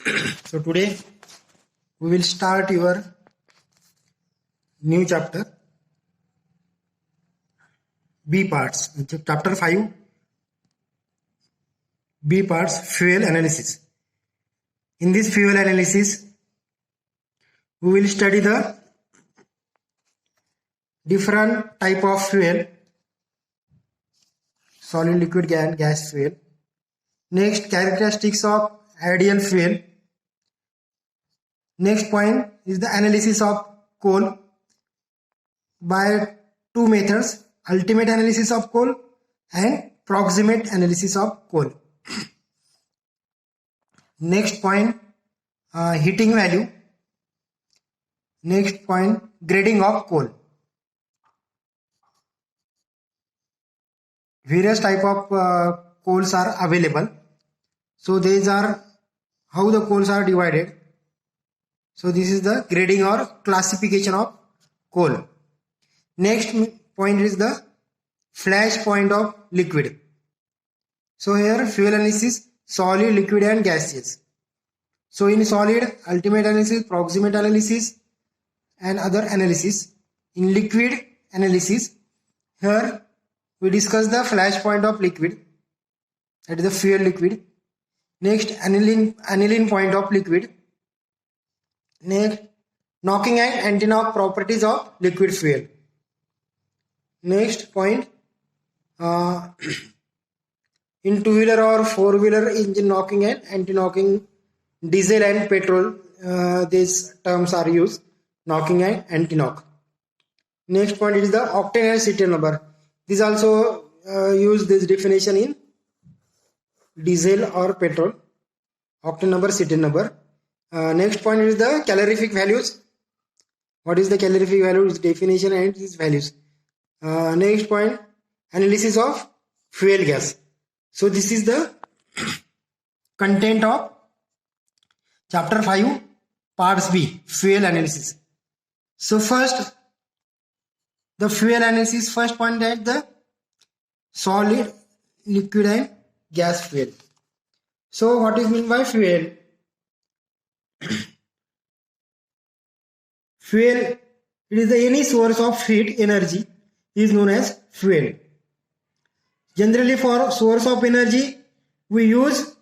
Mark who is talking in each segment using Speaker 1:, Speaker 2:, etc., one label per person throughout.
Speaker 1: So today we will start your new chapter, B parts, chapter 5, B parts, fuel analysis. In this fuel analysis, we will study the different type of fuel, solid, liquid, gas fuel. Next, characteristics of ideal fuel. Next point is the analysis of coal by two methods, ultimate analysis of coal and proximate analysis of coal. Next point, heating value. Next point, grading of coal. Various type of coals are available. So these are how the coals are divided. So this is the grading or classification of coal. Next point is the flash point of liquid. So here fuel analysis, solid, liquid and gaseous. So in solid, ultimate analysis, proximate analysis and other analysis. In liquid analysis, here we discuss the flash point of liquid, that is the fuel liquid. Next, aniline point of liquid. Next, knocking and anti-knock properties of liquid fuel. Next point, in two-wheeler or four-wheeler engine knocking and anti-knocking, diesel and petrol, these terms are used, knocking and anti-knock. Next point is the octane and serial number. This also use this definition in diesel or petrol, octane number, serial number. Next point is the calorific values. What is the calorific value? Its definition and its values. Next point, analysis of fuel gas. So this is the content of chapter 5, parts B, fuel analysis. So first, the fuel analysis, first point at the solid, liquid and gas fuel. So what is meant by fuel? Fuel, it is any source of heat energy is known as fuel. Generally for source of energy, we use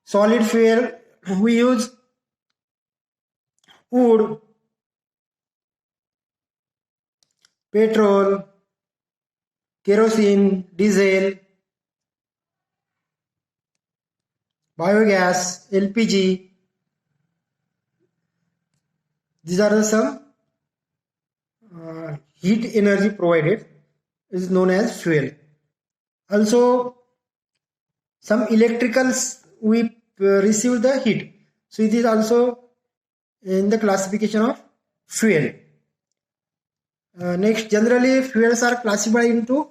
Speaker 1: solid fuel, we use wood, petrol, kerosene, diesel, biogas, LPG. These are the some heat energy provided, is known as fuel. Also, some electricals we receive the heat. So it is also in the classification of fuel. Next, generally fuels are classified into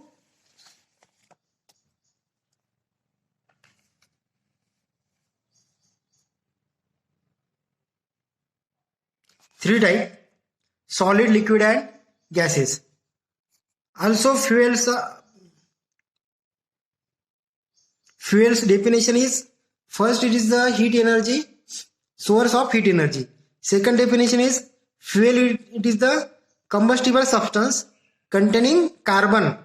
Speaker 1: three types: solid, liquid and gases. Also fuels definition is, first it is the heat energy, source of heat energy. Second definition is fuel, it is the combustible substance containing carbon.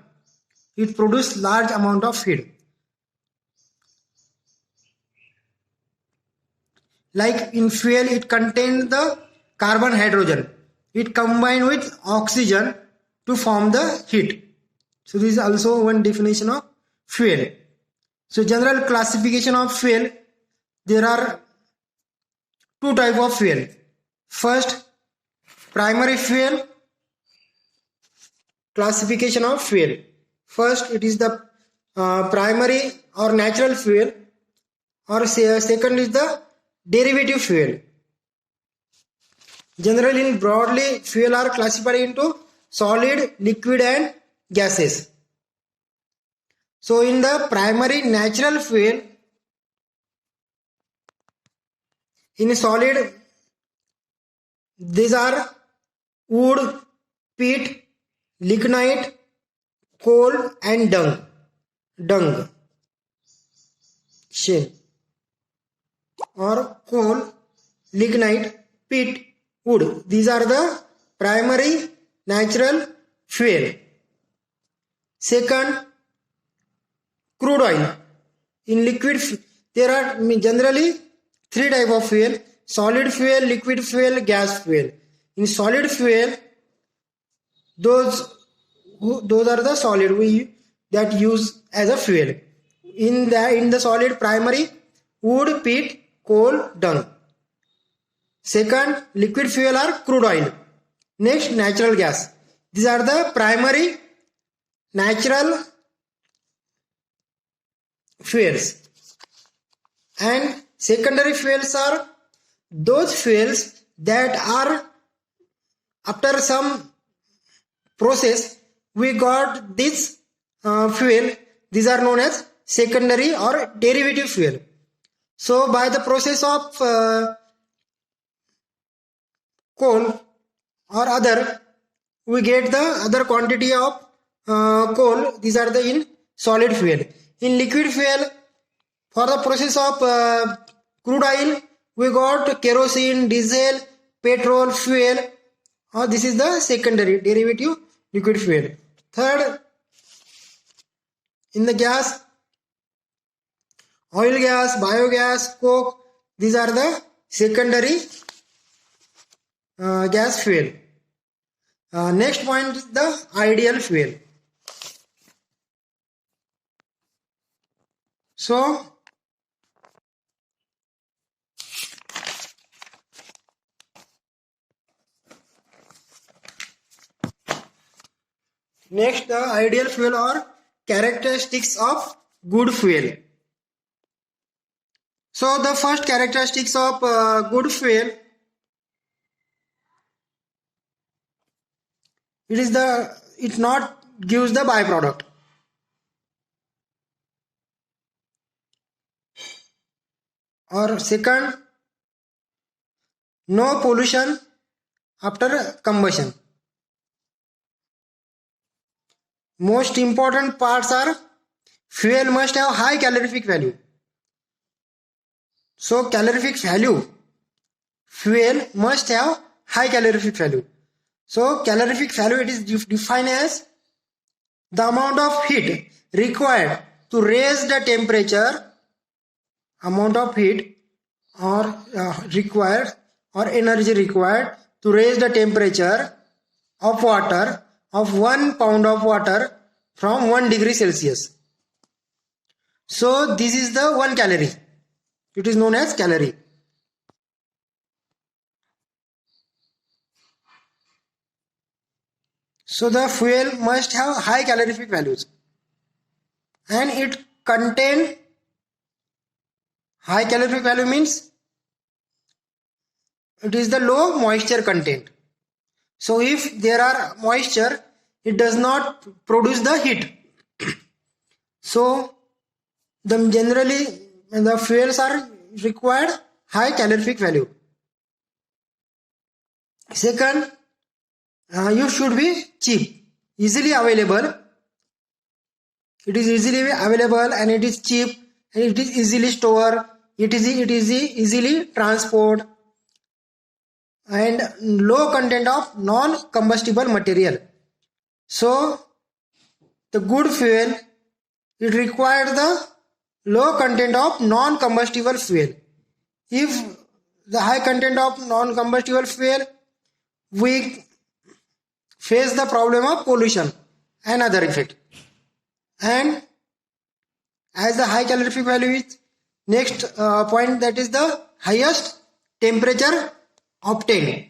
Speaker 1: It produces large amount of heat. Like in fuel, it contains the carbon, hydrogen. It combined with oxygen to form the heat. So this is also one definition of fuel. So general classification of fuel, there are two types of fuel. First, primary fuel, classification of fuel. First, it is the primary or natural fuel, or second is the derivative fuel. Generally, in broadly, fuel are classified into solid, liquid and gases. So in the primary natural fuel, in solid, these are wood, peat, lignite, coal and dung. Shale. or coal, lignite, peat, wood. These are the primary natural fuel. Second, crude oil. In liquid, there are generally three types of fuel: solid fuel, liquid fuel, gas fuel. In solid fuel, those are the solid that use as a fuel. In the solid, primary, wood, peat, coal, dung. Second, liquid fuel are crude oil. Next, natural gas. These are the primary natural fuels. And secondary fuels are those fuels that are, after some process, we got this fuel. These are known as secondary or derivative fuel. So by the process of coal or other, we get the other quantity of coal. These are the in solid fuel. In liquid fuel, for the process of crude oil, we got kerosene, diesel, petrol, fuel. This is the secondary derivative liquid fuel. Third, in the gas, oil gas, biogas, coke. These are the secondary gas fuel. Next point is the ideal fuel. So, next, the ideal fuel or characteristics of good fuel. So, the first characteristics of good fuel, it not gives the byproduct. Or second, no pollution after combustion. Most important parts are fuel must have high calorific value. So calorific value, fuel must have high calorific value. So calorific value, it is defined as the amount of heat required to raise the temperature, amount of heat or required or energy required to raise the temperature of water of 1 pound of water from 1 degree Celsius. So this is the 1 calorie. It is known as calorie. So the fuel must have high calorific values, and it contain high calorific value means it is the low moisture content. So if there are moisture, it does not produce the heat. So generally the fuels are required high calorific value. Second, you should be cheap, easily available. It is easily available and it is cheap and it is easily stored. It is easily transport, and low content of non-combustible material. So the good fuel, it requires the low content of non-combustible fuel. If the high content of non-combustible fuel, we face the problem of pollution and other effect. And as the high calorific value is next point, that is the highest temperature obtained.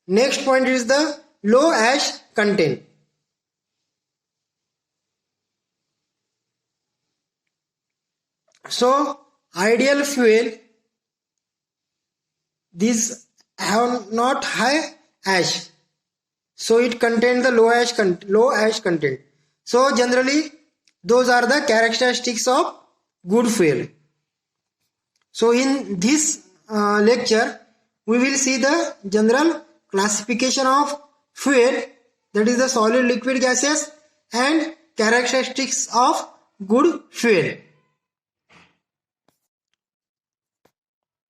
Speaker 1: Next point is the low ash content. So ideal fuel, these have not high ash, so it contains the low ash content. So generally those are the characteristics of good fuel. So in this lecture we will see the general classification of fuel, that is the solid, liquid, gases, and characteristics of good fuel.